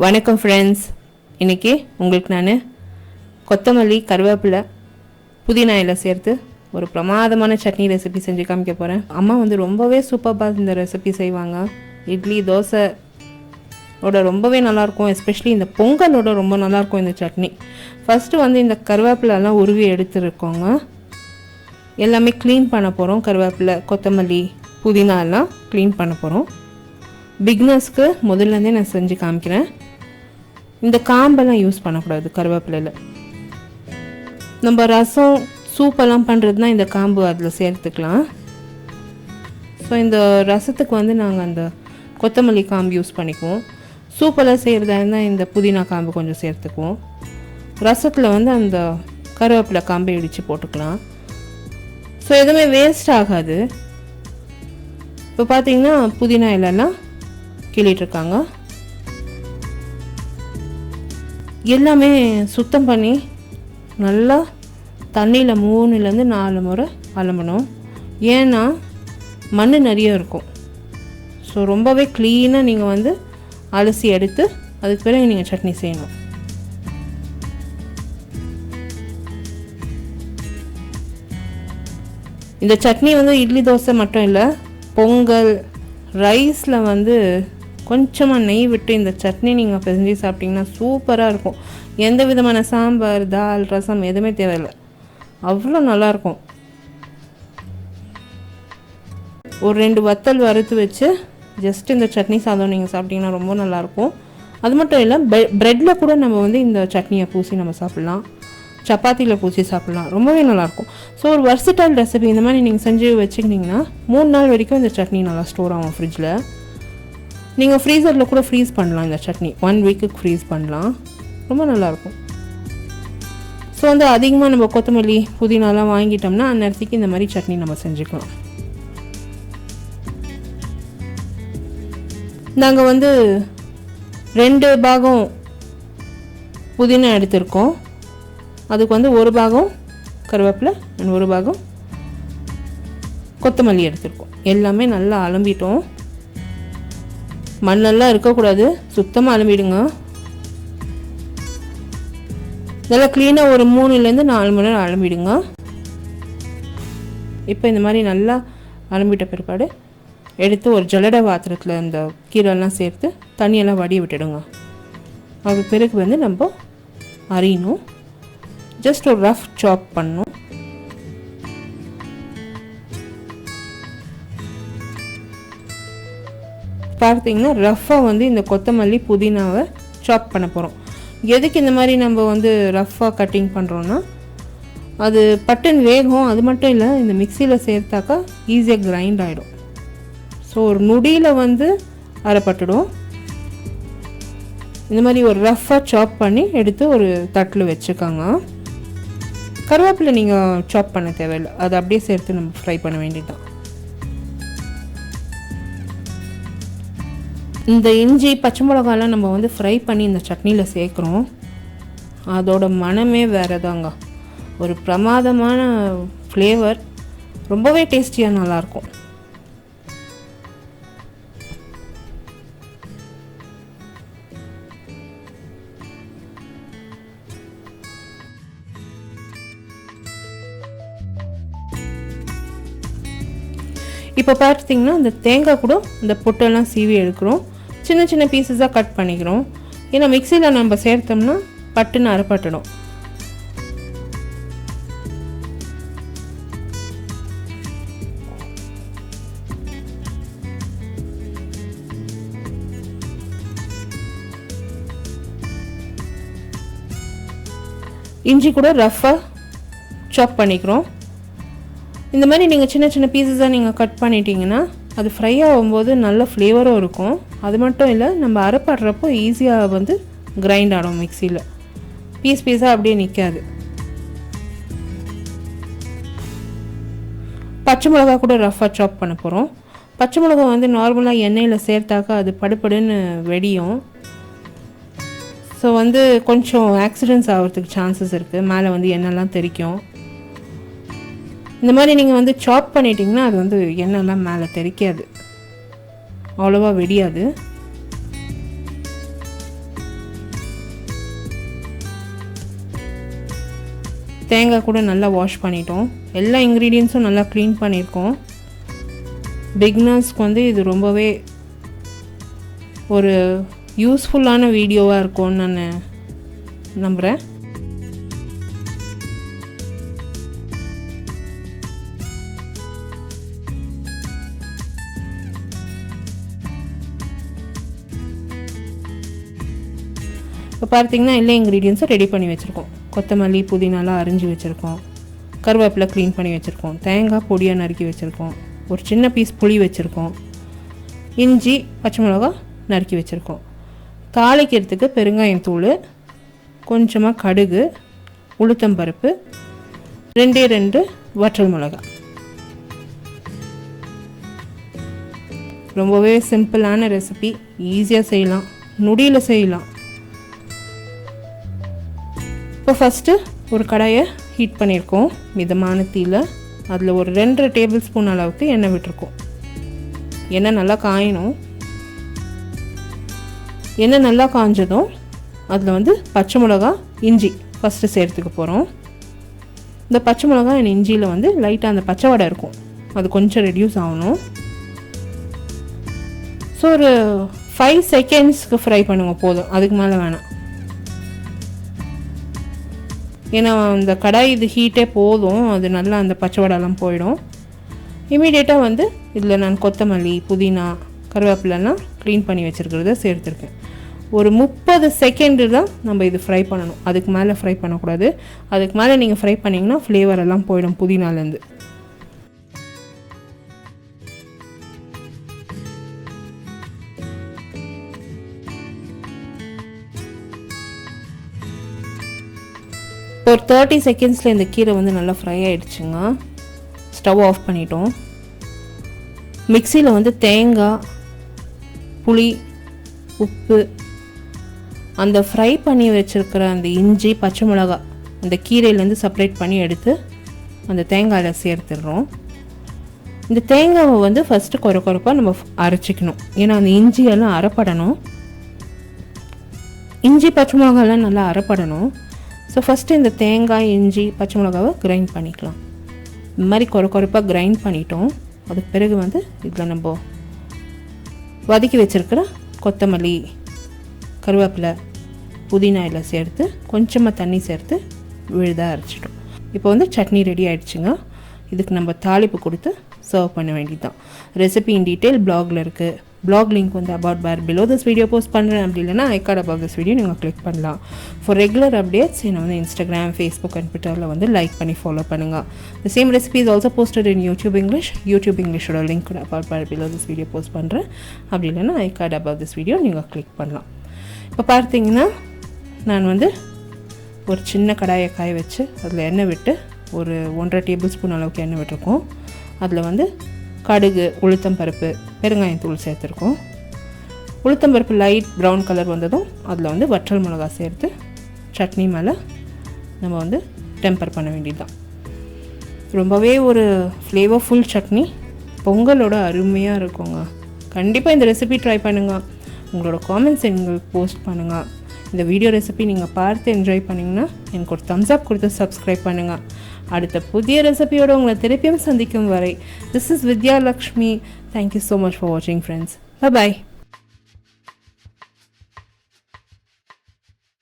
வணக்கம் ஃப்ரெண்ட்ஸ். இன்றைக்கி உங்களுக்கு நான் கொத்தமல்லி கருவேப்பிலை புதினா இலை சேர்த்து ஒரு பிரமாதமான சட்னி ரெசிபி செஞ்சு காமிக்க போகிறேன். அம்மா ரொம்பவே சூப்பராக இந்த ரெசிபி செய்வாங்க. இட்லி தோசையோட ரொம்பவே நல்லாயிருக்கும். எஸ்பெஷலி இந்த பொங்கலோட ரொம்ப நல்லாயிருக்கும் இந்த சட்னி. ஃபஸ்ட்டு இந்த கருவேப்பிலெல்லாம் உருவி எடுத்துருக்கோங்க. எல்லாமே க்ளீன் பண்ண போகிறோம். கருவேப்பிலை, கொத்தமல்லி, புதினா எல்லாம் க்ளீன் பண்ண போகிறோம். பிக்னஸ்க்கு முதல்லேருந்தே நான் செஞ்சு காமிக்கிறேன். இந்த காம்பெல்லாம் யூஸ் பண்ணக்கூடாது கருவேப்பிலையில். நம்ம ரசம் சூப்பெல்லாம் பண்ணுறதுனா இந்த காம்பு அதில் சேர்த்துக்கலாம். ஸோ இந்த ரசத்துக்கு நாங்கள் அந்த கொத்தமல்லி காம்பு யூஸ் பண்ணிக்குவோம். சூப்பெல்லாம் செய்கிறதா இருந்தால் இந்த புதினா காம்பு கொஞ்சம் சேர்த்துக்குவோம். ரசத்தில் அந்த கருவேப்பிலை காம்பை இடித்து போட்டுக்கலாம். ஸோ எதுவுமே வேஸ்ட் ஆகாது. இப்போ பார்த்திங்கன்னா புதினா இலைலாம் கிள்ளிகிட்ருக்காங்க. எல்லாமே சுத்தம் பண்ணி நல்லா தண்ணியில் 3-4 முறை அலம்பணும். ஏன்னா மண் நிறைய இருக்கும். ஸோ ரொம்பவே க்ளீனாக நீங்கள் அலசி எடுத்து அதுக்கு பிறகு நீங்கள் சட்னி செய்யணும். இந்த சட்னி இட்லி தோசை மட்டும் இல்லை, பொங்கல் ரைஸில் கொஞ்சமாக நெய் விட்டு இந்த சட்னி நீங்கள் பிசைஞ்சு சாப்பிட்டிங்கன்னா சூப்பராக இருக்கும். எந்த விதமான சாம்பார், தால், ரசம் எதுவுமே தேவையில்லை, அவ்வளோ நல்லாயிருக்கும். ஒரு 2 வத்தல் வறுத்து வச்சு ஜஸ்ட் இந்த சட்னி சாதம் நீங்கள் சாப்பிட்டிங்கன்னா ரொம்ப நல்லாயிருக்கும். அது மட்டும் இல்லை, ப்ரெட்டில் கூட நம்ம இந்த சட்னியை பூசி நம்ம சாப்பிட்லாம், சப்பாத்தியில் பூசி சாப்பிட்லாம், ரொம்பவே நல்லாயிருக்கும். ஸோ ஒரு வர்சிட்டல் ரெசிபி இந்த மாதிரி நீங்கள் செஞ்சு வச்சுக்கிட்டிங்கன்னா 3 நாள் வரைக்கும் இந்த சட்னி நல்லா ஸ்டோர் ஆகும் ஃப்ரிட்ஜில். நீங்கள் ஃப்ரீசரில் கூட ஃப்ரீஸ் பண்ணலாம். இந்த சட்னி 1 வீக்குக்கு ஃப்ரீஸ் பண்ணலாம், ரொம்ப நல்லாயிருக்கும். ஸோ அதிகமாக நம்ம கொத்தமல்லி புதினாலாம் வாங்கிட்டோம்னா அந்நேரத்துக்கு இந்த மாதிரி சட்னி நம்ம செஞ்சுக்கலாம். நாங்கள் 2 பாகம் புதினா எடுத்திருக்கோம். அதுக்கு 1 பாகம் கருவேப்பிலை, 1 பாகம் கொத்தமல்லி எடுத்திருக்கோம். எல்லாமே நல்லா அலம்பிட்டோம். மண்ணெல்லாம் இருக்கக்கூடாது, சுத்தமாக அலம்பிடுங்க. நல்லா க்ளீனாக ஒரு 3-4 முறை அலம்பிடுங்க. இப்போ இந்த மாதிரி நல்லா அலம்பிட்ட பிற்பாடு எடுத்து ஒரு ஜல்லடை பாத்திரத்தில் இந்த கீரைலாம் சேர்த்து தண்ணியெல்லாம் வடிய விட்டுடுங்க. அது பிறகு நம்ம அரியணும். ஜஸ்ட் ஒரு ரஃப் சாப் பண்ணணும். பார்த்தீங்கன்னா ரஃப்பாக இந்த கொத்தமல்லி புதினாவை சாப் பண்ண போகிறோம். எதுக்கு இந்த மாதிரி நம்ம ரஃப்பாக கட்டிங் பண்ணுறோன்னா அது பட்டன் வேகும். அது மட்டும் இல்லை, இந்த மிக்சியில் சேர்த்தாக்கா ஈஸியாக கிரைண்ட் ஆகிடும். ஸோ ஒரு நொடியில் அரைப்பட்டுடும். இந்த மாதிரி ஒரு ரஃப்பாக சாப் பண்ணி எடுத்து ஒரு தட்டில் வச்சுக்கோங்க. கருவேப்பிலை நீங்கள் சாப் பண்ண தேவையில்லை, அதை அப்படியே சேர்த்து நம்ம ஃப்ரை பண்ண வேண்டியதுதான். இந்த இஞ்சி, பச்சை மிளகாலாம் நம்ம ஃப்ரை பண்ணி இந்த சட்னியில் சேர்க்குறோம். அதோட மனமே வேறு தாங்க. ஒரு பிரமாதமான ஃப்ளேவர், ரொம்பவே டேஸ்டியாக நல்லாயிருக்கும். இப்போ பார்த்திங்கன்னா இந்த தேங்காய் கூட இந்த பொட்டெல்லாம் சீவி எடுக்கிறோம். சின்ன சின்ன பீசஸாக கட் பண்ணிக்கிறோம். ஏன்னா மிக்சியில் நம்ம சேர்த்தோம்னா பட்டுன்னு அரைப்பட்டுடும். இஞ்சி கூட ரஃப்பாக சாப் பண்ணிக்கிறோம். இந்த மாதிரி நீங்கள் சின்ன சின்ன பீசஸாக நீங்கள் கட் பண்ணிட்டீங்கன்னா அது ஃப்ரை ஆகும்போது நல்ல ஃப்ளேவரும் இருக்கும். அது மட்டும் இல்லை, நம்ம அரைப்படுறப்போ ஈஸியாக கிரைண்ட் ஆகும் மிக்சியில். பீஸாக அப்படியே நிற்காது. பச்சை மிளகா கூட ரஃப்பாக சாப் பண்ண போகிறோம். பச்சை மிளகா நார்மலாக எண்ணெயில் சேர்த்தாக்கா அது படுபடுன்னு வெடியும். ஸோ கொஞ்சம் ஆக்சிடென்ட்ஸ் ஆகிறதுக்கு சான்சஸ் இருக்குது. மேலே எண்ணெய்லாம் தெறிக்கும். இந்த மாதிரி நீங்கள் சாப் பண்ணிட்டீங்கன்னா அது எண்ணெய்லாம் மேலே தெறிக்காது, அவ்வளோவா வெடியாது. தேங்காய் கூட நல்லா வாஷ் பண்ணிட்டோம். எல்லா இன்க்ரீடியன்ஸும் நல்லா க்ளீன் பண்ணியிருக்கோம். பிகினர்ஸ்க்கு வந்து இது ரொம்பவே ஒரு யூஸ்ஃபுல்லான வீடியோவாக இருக்கும்னு நான் நம்புகிறேன். இப்போ பார்த்தீங்கன்னா எல்லா இன்க்ரீடியன்ஸும் ரெடி பண்ணி வச்சுருக்கோம். கொத்தமல்லி புதினாலாம் அரிஞ்சு வச்சுருக்கோம், கருவேப்பிலை க்ளீன் பண்ணி வச்சுருக்கோம், தேங்காய் பொடியாக நறுக்கி வச்சுருக்கோம், ஒரு சின்ன பீஸ் புளி வச்சுருக்கோம், இஞ்சி பச்சை மிளகா நறுக்கி வச்சுருக்கோம். தாளிக்கிறதுக்கு பெருங்காயம் தூள், கொஞ்சமாக கடுகு, உளுத்தம்பருப்பு, 2 வற்றல் மிளகா. ரொம்பவே சிம்பிளான ரெசிபி, ஈஸியாக செய்யலாம், நொடியில் செய்யலாம். இப்போ ஃபஸ்ட்டு ஒரு கடாயை ஹீட் பண்ணியிருக்கோம் மிதமான தீயில். அதில் ஒரு 2 டேபிள் ஸ்பூன் அளவுக்கு எண்ணெய் விட்டுருக்கோம். எண்ணெய் நல்லா காயணும். எண்ணெய் நல்லா காஞ்சதும் அதில் வந்து பச்சை மிளகா, இஞ்சி ஃபஸ்ட்டு சேர்த்துக்க போகிறோம். இந்த பச்சை மிளகா அண்ட் இஞ்சியில் வந்து லைட்டாக அந்த பச்சை வடை இருக்கும், அது கொஞ்சம் ரெடியூஸ் ஆகணும். ஸோ ஒரு 5 செகண்ட்ஸ்க்கு ஃப்ரை பண்ணுங்க போதும், அதுக்கு மேலே வேணாம். ஏன்னா அந்த கடாய் இது ஹீட்டே போதும், அது நல்லா அந்த பச்சை வடைலாம் போயிடும். இமீடியட்டாக வந்து இதில் நான் கொத்தமல்லி, புதினா, கருவேப்பிலெல்லாம் க்ளீன் பண்ணி வச்சுருக்கிறத சேர்த்துருக்கேன். ஒரு 30 செகண்டு தான் நம்ம இது ஃப்ரை பண்ணணும், அதுக்கு மேலே ஃப்ரை பண்ணக்கூடாது. அதுக்கு மேலே நீங்கள் ஃப்ரை பண்ணிங்கன்னா ஃப்ளேவர் எல்லாம் போயிடும் புதினாலேருந்து. ஒரு 30 செகண்ட்ஸில் இந்த கீரை வந்து நல்லா ஃப்ரை ஆகிடுச்சுங்க. ஸ்டவ் ஆஃப் பண்ணிட்டோம். மிக்சியில் வந்து தேங்காய், புளி, உப்பு, அந்த ஃப்ரை பண்ணி வச்சுருக்கிற அந்த இஞ்சி பச்சை மிளகா அந்த கீரையிலேருந்து செப்பரேட் பண்ணி எடுத்து அந்த தேங்காயில் சேர்த்துடுறோம். இந்த தேங்காவை வந்து ஃபஸ்ட்டு குறைப்பாக நம்ம அரைச்சிக்கணும், ஏன்னா அந்த இஞ்சியெல்லாம் அரைப்படணும். இஞ்சி பச்சை மிளகாலாம் நல்லா அரைப்படணும். ஸோ ஃபஸ்ட்டு இந்த தேங்காய், இஞ்சி, பச்சை மிளகாவை கிரைண்ட் பண்ணிக்கலாம். இந்த மாதிரி குறைப்பாக கிரைண்ட் பண்ணிட்டோம். அதுக்கு பிறகு வந்து இதில் நம்ம வதக்கி வச்சுருக்கிற கொத்தமல்லி, கருவேப்பிலை, புதினா எல்லாம் சேர்த்து கொஞ்சமாக தண்ணி சேர்த்து விழுதாக அரைச்சிட்டோம். இப்போ வந்து சட்னி ரெடி ஆகிடுச்சுங்க. இதுக்கு நம்ம தாளிப்பு கொடுத்து சர்வ் பண்ண வேண்டியது தான். ரெசிபி இன் டீட்டெயில் பிளாகில் இருக்குது. பிளாக் லிங்க் வந்து about bar below this video post பண்ணுறேன். அப்படி இல்லைனா I card about this video நீங்கள் கிளிக் பண்ணலாம். ஃபார் ரெகுலர் அப்டேட்ஸ் என்னை வந்து இன்ஸ்டாகிராம், ஃபேஸ்புக் அண்ட் ட்விட்டரில் வந்து லைக் பண்ணி ஃபாலோ பண்ணுங்கள். The same recipe is also posted in YouTube இங்கிலீஷோட லிங்க் கூட about bar below this video post பண்ணுறேன். அப்படி இல்லைனா I card about this video நீங்கள் கிளிக் பண்ணலாம். இப்போ பார்த்தீங்கன்னா நான் வந்து ஒரு சின்ன கடாயை காய வச்சு அதில் எண்ணெய் விட்டு ஒரு 1.5 டேபிள் ஸ்பூன் அளவுக்கு எண்ணெய் விட்டுருக்கோம். அதில் வந்து கடுகு, உளுத்தம்பருப்பு, பெருங்காயம் தூள் சேர்த்துருக்கோம். உளுத்தம்பருப்பு லைட் ப்ரௌன் கலர் வந்ததும் அதில் வந்து வற்றல் மிளகா சேர்த்து சட்னி மேலே நம்ம வந்து டெம்பர் பண்ண வேண்டியது தான். ரொம்பவே ஒரு ஃப்ளேவர்ஃபுல் சட்னி, பொங்கலோட அருமையாக இருக்குங்க. கண்டிப்பாக இந்த ரெசிபி ட்ரை பண்ணுங்கள். உங்களோட காமெண்ட்ஸ் எங்களுக்கு போஸ்ட் பண்ணுங்கள். இந்த வீடியோ ரெசிபி நீங்கள் பார்த்து என்ஜாய் பண்ணிங்கன்னா எனக்கு ஒரு தம்ஸ் அப் கொடுத்து சப்ஸ்கிரைப் பண்ணுங்கள். அடுத்த புதிய ரெசிபியோடு உங்களை திருப்பியும் சந்திக்கும் வரை, this is Vidya Lakshmi. Thank you so much for வாட்சிங் ஃப்ரெண்ட்ஸ். பை.